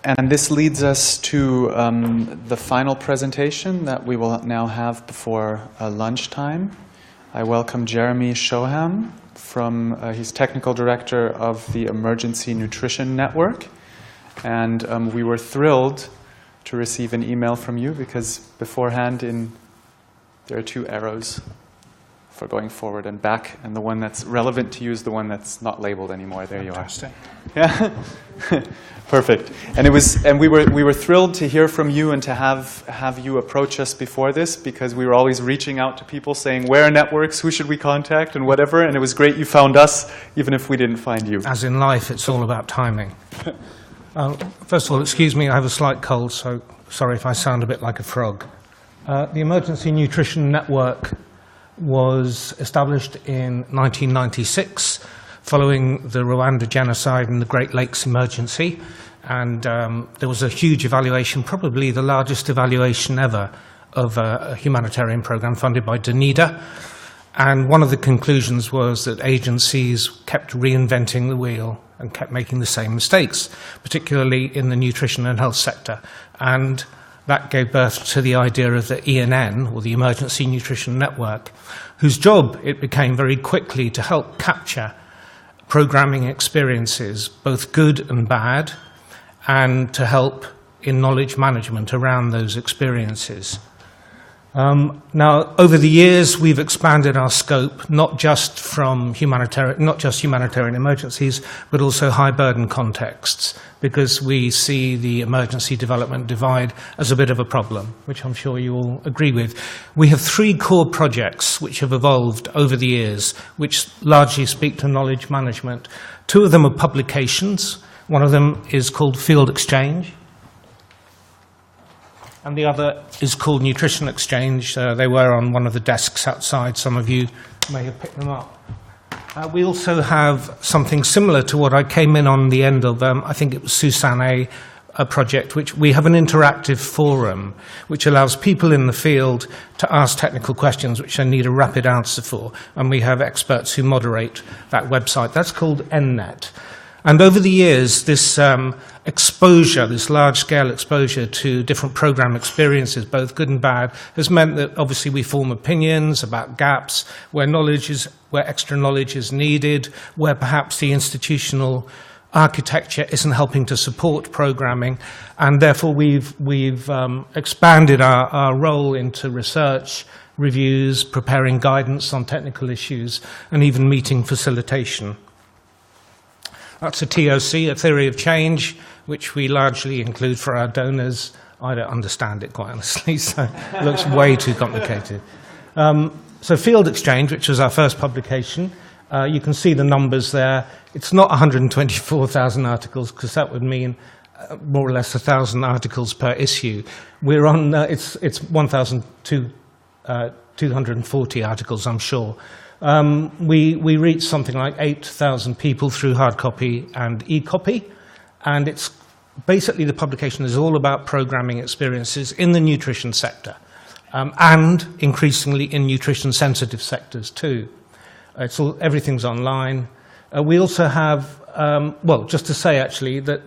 And this leads us to the final presentation that we will now have before lunchtime. I welcome Jeremy Shoham he's Technical Director of the Emergency Nutrition Network. And we were thrilled to receive an email from you because beforehand there are two arrows for going forward and back, and the one that's relevant to you is the one that's not labeled anymore. There you are. Yeah, perfect. And we were thrilled to hear from you and to have you approach us before this, because we were always reaching out to people saying, where are networks, who should we contact, and whatever. And it was great you found us, even if we didn't find you. As in life, it's all about timing. First of all, excuse me, I have a slight cold, so sorry if I sound a bit like a frog. The Emergency Nutrition Network was established in 1996 following the Rwanda genocide and the Great Lakes emergency. And there was a huge evaluation, probably the largest evaluation ever, of a humanitarian program funded by Dunedin. And one of the conclusions was that agencies kept reinventing the wheel and kept making the same mistakes, particularly in the nutrition and health sector. And that gave birth to the idea of the ENN, or the Emergency Nutrition Network, whose job it became very quickly to help capture programming experiences, both good and bad, and to help in knowledge management around those experiences. Now, over the years, we've expanded our scope, not just humanitarian emergencies, but also high-burden contexts, because we see the emergency development divide as a bit of a problem, which I'm sure you all agree with. We have 3 core projects which have evolved over the years, which largely speak to knowledge management. 2 of them are publications. One of them is called Field Exchange, and the other is called Nutrition Exchange. They were on one of the desks outside. Some of you may have picked them up. We also have something similar to what I came in on the end of, I think it was Susanne, a project, which we have an interactive forum, which allows people in the field to ask technical questions which they need a rapid answer for. And we have experts who moderate that website. That's called ENN. And over the years, this exposure, this large-scale exposure to different program experiences, both good and bad, has meant that obviously we form opinions about gaps, where extra knowledge is needed, where perhaps the institutional architecture isn't helping to support programming, and therefore we've expanded our role into research, reviews, preparing guidance on technical issues, and even meeting facilitation. That's a TOC, a theory of change, which we largely include for our donors. I don't understand it, quite honestly, so it looks way too complicated. So Field Exchange, which was our first publication, you can see the numbers there. It's not 124,000 articles, because that would mean more or less 1,000 articles per issue. We're on, it's 1,240 articles, I'm sure. We reach something like 8,000 people through hard copy and e-copy, and it's basically the publication is all about programming experiences in the nutrition sector, and increasingly in nutrition-sensitive sectors too. Everything's online. We also have, well, just to say actually that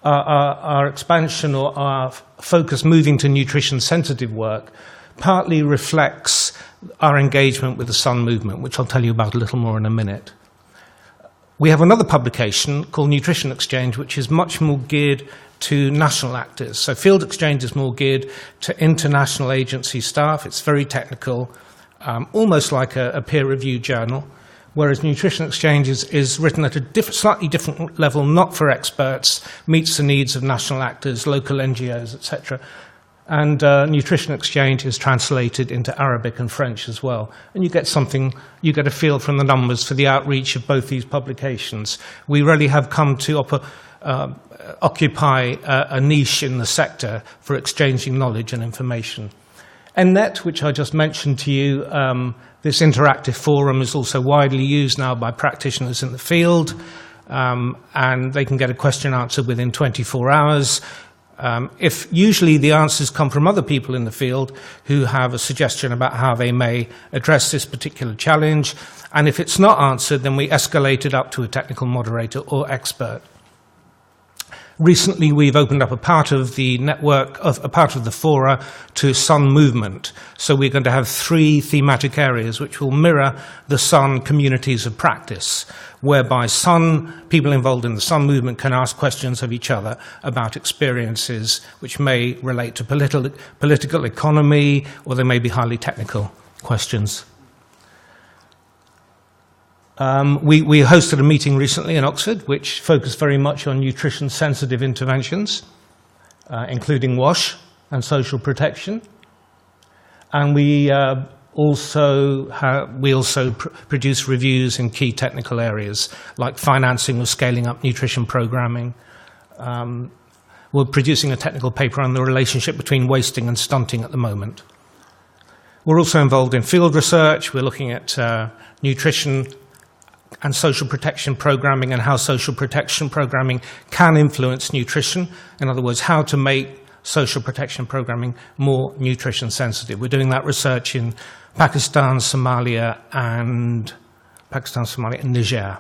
our expansion or our focus moving to nutrition-sensitive work partly reflects our engagement with the Sun movement, which I'll tell you about a little more in a minute. We have another publication called Nutrition Exchange, which is much more geared to national actors. So Field Exchange is more geared to international agency staff. It's very technical, almost like a peer-reviewed journal, whereas Nutrition Exchange is written at a slightly different level, not for experts, meets the needs of national actors, local NGOs, etc. And Nutrition Exchange is translated into Arabic and French as well. And you get a feel from the numbers for the outreach of both these publications. We really have come to occupy a niche in the sector for exchanging knowledge and information. ENN, which I just mentioned to you, this interactive forum is also widely used now by practitioners in the field, and they can get a question answered within 24 hours. If usually the answers come from other people in the field who have a suggestion about how they may address this particular challenge, and if it's not answered, then we escalate it up to a technical moderator or expert. Recently, we've opened up a part of the network, a part of the fora, to Sun movement. So we're going to have 3 thematic areas which will mirror the Sun communities of practice, whereby people involved in the Sun movement can ask questions of each other about experiences which may relate to political economy, or they may be highly technical questions. We hosted a meeting recently in Oxford which focused very much on nutrition-sensitive interventions, including WASH and social protection. And we also produce reviews in key technical areas like financing or scaling up nutrition programming. We're producing a technical paper on the relationship between wasting and stunting at the moment. We're also involved in field research. We're looking at nutrition and social protection programming, and how social protection programming can influence nutrition. In other words, how to make social protection programming more nutrition sensitive. We're doing that research in Pakistan, Somalia, and Niger.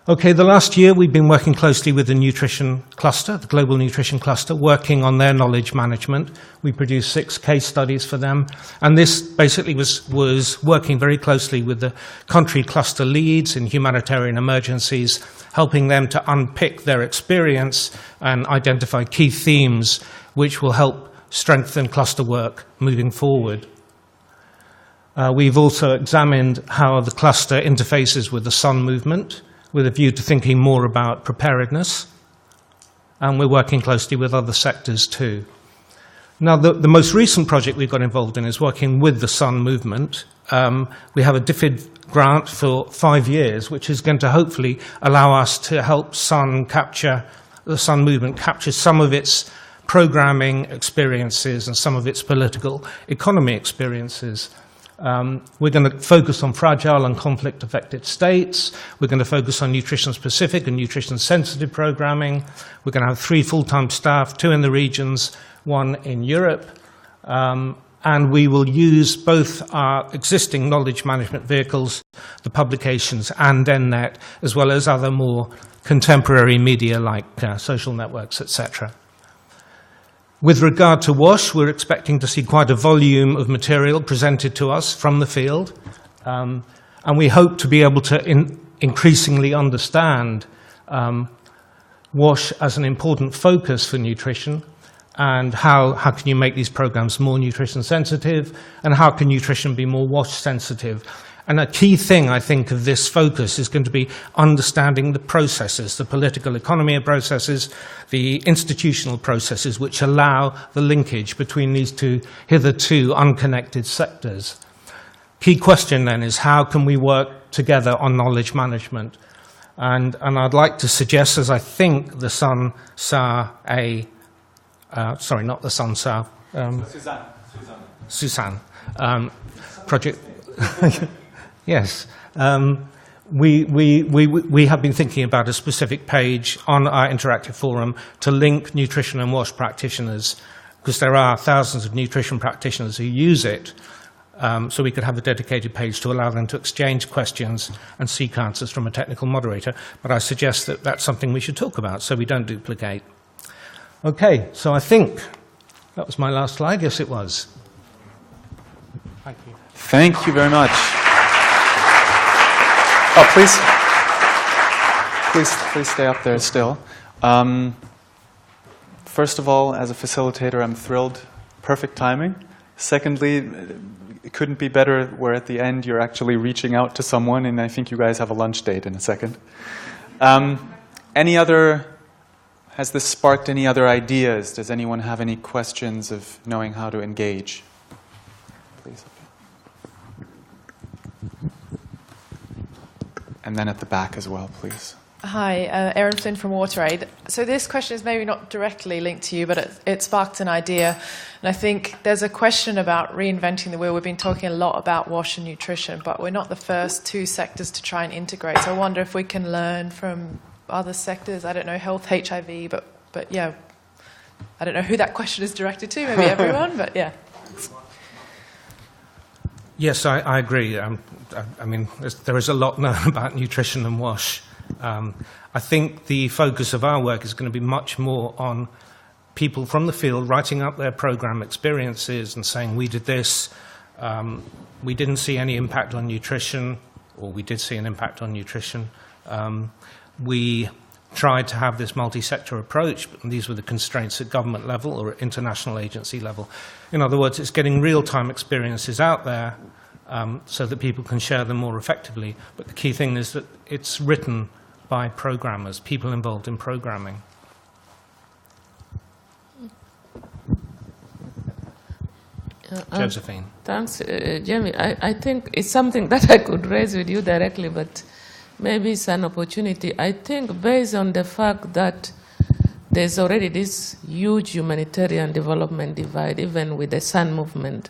Okay, the last year we've been working closely with the nutrition cluster, the global nutrition cluster, working on their knowledge management. We produced 6 case studies for them, and this basically was working very closely with the country cluster leads in humanitarian emergencies, helping them to unpick their experience and identify key themes which will help strengthen cluster work moving forward. We've also examined how the cluster interfaces with the Sun movement, with a view to thinking more about preparedness, and we're working closely with other sectors too. Now, the most recent project we've got involved in is working with the Sun movement. We have a DFID grant for 5 years, which is going to hopefully allow us to help the Sun movement capture some of its programming experiences and some of its political economy experiences. We're going to focus on fragile and conflict-affected states. We're going to focus on nutrition-specific and nutrition-sensitive programming. We're going to have 3 full-time staff, 2 in the regions, 1 in Europe. And we will use both our existing knowledge management vehicles, the publications and ENN, as well as other more contemporary media like social networks, etc. With regard to WASH, we're expecting to see quite a volume of material presented to us from the field, and we hope to be able to increasingly understand WASH as an important focus for nutrition, and how can you make these programs more nutrition sensitive, and how can nutrition be more WASH sensitive. And a key thing, I think, of this focus is going to be understanding the processes, the political economy of processes, the institutional processes which allow the linkage between these 2 hitherto unconnected sectors. Key question then is, how can we work together on knowledge management? And I'd like to suggest, as I think the Suzanne project. Yes. We have been thinking about a specific page on our interactive forum to link nutrition and WASH practitioners, because there are thousands of nutrition practitioners who use it, so we could have a dedicated page to allow them to exchange questions and seek answers from a technical moderator. But I suggest that that's something we should talk about so we don't duplicate. Okay, so I think that was my last slide. Yes, it was. Thank you. Thank you very much. Oh, please stay up there still. First of all, as a facilitator, I'm thrilled. Perfect timing. Secondly, it couldn't be better where at the end you're actually reaching out to someone, and I think you guys have a lunch date in a second. Has this sparked any other ideas? Does anyone have any questions of knowing how to engage? Please. And then at the back as well, please. Hi, Erin Flynn from WaterAid. So this question is maybe not directly linked to you, but it sparked an idea. And I think there's a question about reinventing the wheel. We've been talking a lot about WASH and nutrition, but we're not the first 2 sectors to try and integrate. So I wonder if we can learn from other sectors. I don't know, health, HIV, but yeah. I don't know who that question is directed to, maybe everyone, but yeah. Yes, I agree. I mean, there is a lot known about nutrition and WASH. I think the focus of our work is going to be much more on people from the field writing up their program experiences and saying, we did this, we didn't see any impact on nutrition, or we did see an impact on nutrition. We tried to have this multi-sector approach, but these were the constraints at government level or at international agency level. In other words, it's getting real-time experiences out there so that people can share them more effectively. But the key thing is that it's written by programmers, people involved in programming. Josephine. Thanks, Jamie. I think it's something that I could raise with you directly, but maybe it's an opportunity. I think based on the fact that there's already this huge humanitarian development divide, even with the Sun movement,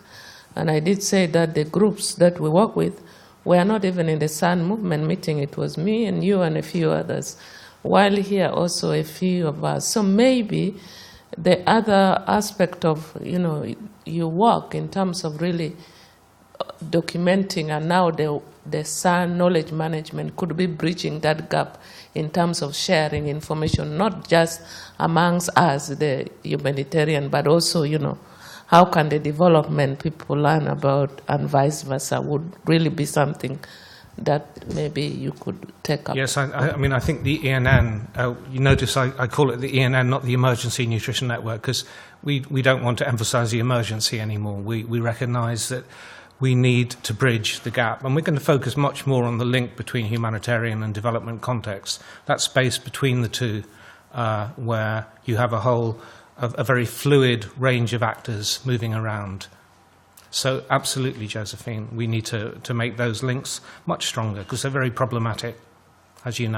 and I did say that the groups that we work with were not even in the Sun movement meeting. It was me and you and a few others, while here also a few of us. So maybe the other aspect of, your work in terms of really documenting, and now the Sun knowledge management could be bridging that gap in terms of sharing information, not just amongst us, the humanitarian, but also, how can the development people learn about, and vice versa, would really be something that maybe you could take up. Yes, I think the ENN, you notice I call it the ENN, not the Emergency Nutrition Network, because we don't want to emphasize the emergency anymore. We recognize that we need to bridge the gap, and we're going to focus much more on the link between humanitarian and development contexts, that space between the two, where you have a very fluid range of actors moving around. So absolutely, Josephine, we need to make those links much stronger, because they're very problematic, as you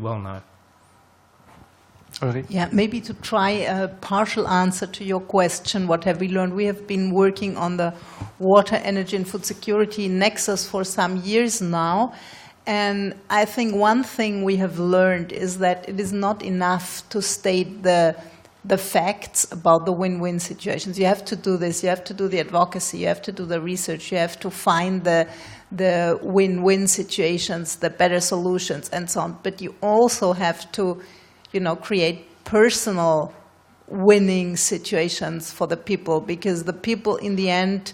well know. Yeah, maybe to try a partial answer to your question, what have we learned? We have been working on the water, energy and food security nexus for some years now. And I think one thing we have learned is that it is not enough to state the facts about the win-win situations. You have to do this, you have to do the advocacy, you have to do the research, you have to find the win-win situations, the better solutions and so on. But you also have to create personal winning situations for the people, because the people in the end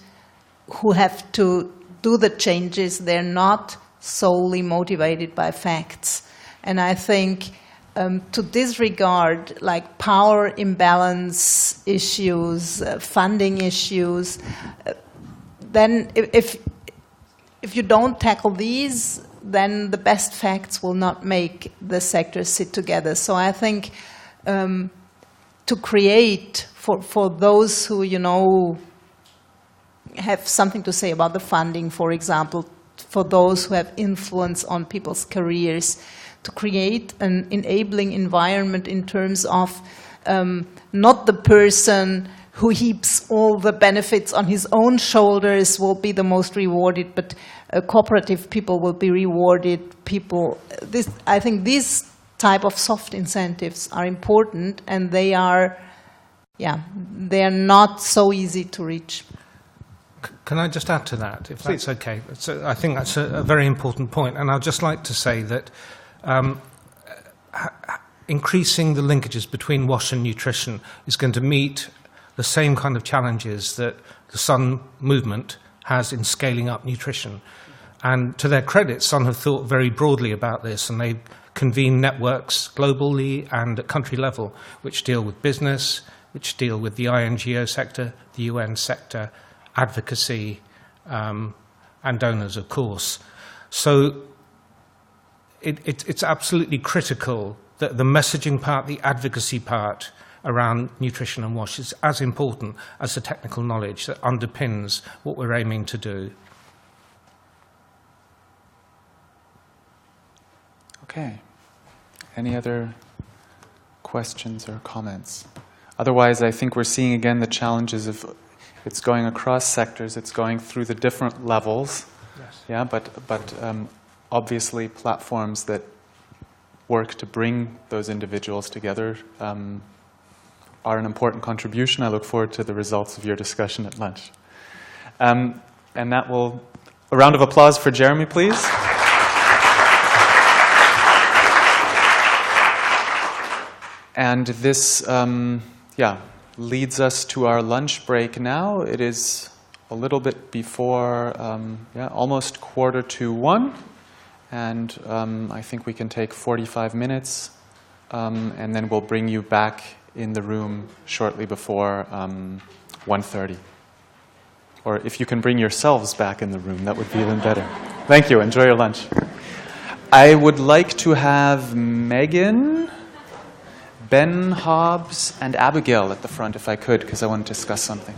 who have to do the changes, they're not solely motivated by facts. And I think to disregard like power imbalance issues, funding issues, then if you don't tackle these, then the best facts will not make the sectors sit together. So I think to create for those who have something to say about the funding, for example, for those who have influence on people's careers, to create an enabling environment in terms of not the person who heaps all the benefits on his own shoulders will be the most rewarded, but cooperative people will be rewarded. I think these type of soft incentives are important, and they are not so easy to reach. Can I just add to that, if that's okay? So I think that's a very important point, and I'd just like to say that increasing the linkages between WASH and nutrition is going to meet the same kind of challenges that the Sun movement has in scaling up nutrition. And to their credit, Sun have thought very broadly about this, and they convene networks globally and at country level, which deal with business, which deal with the INGO sector, the UN sector, advocacy, and donors, of course. So it's absolutely critical that the messaging part, the advocacy part around nutrition and WASH is as important as the technical knowledge that underpins what we're aiming to do. Okay. Any other questions or comments? Otherwise, I think we're seeing again the challenges of it's going across sectors, it's going through the different levels. Yes. Yeah, but obviously platforms that work to bring those individuals together are an important contribution. I look forward to the results of your discussion at lunch. And that will, a round of applause for Jeremy, please. And this, leads us to our lunch break now. It is a little bit before, almost 1:45, and I think we can take 45 minutes, and then we'll bring you back in the room shortly before 1:30. Or if you can bring yourselves back in the room, that would be even better. Thank you. Enjoy your lunch. I would like to have Megan, Ben, Hobbs, and Abigail at the front if I could, because I want to discuss something.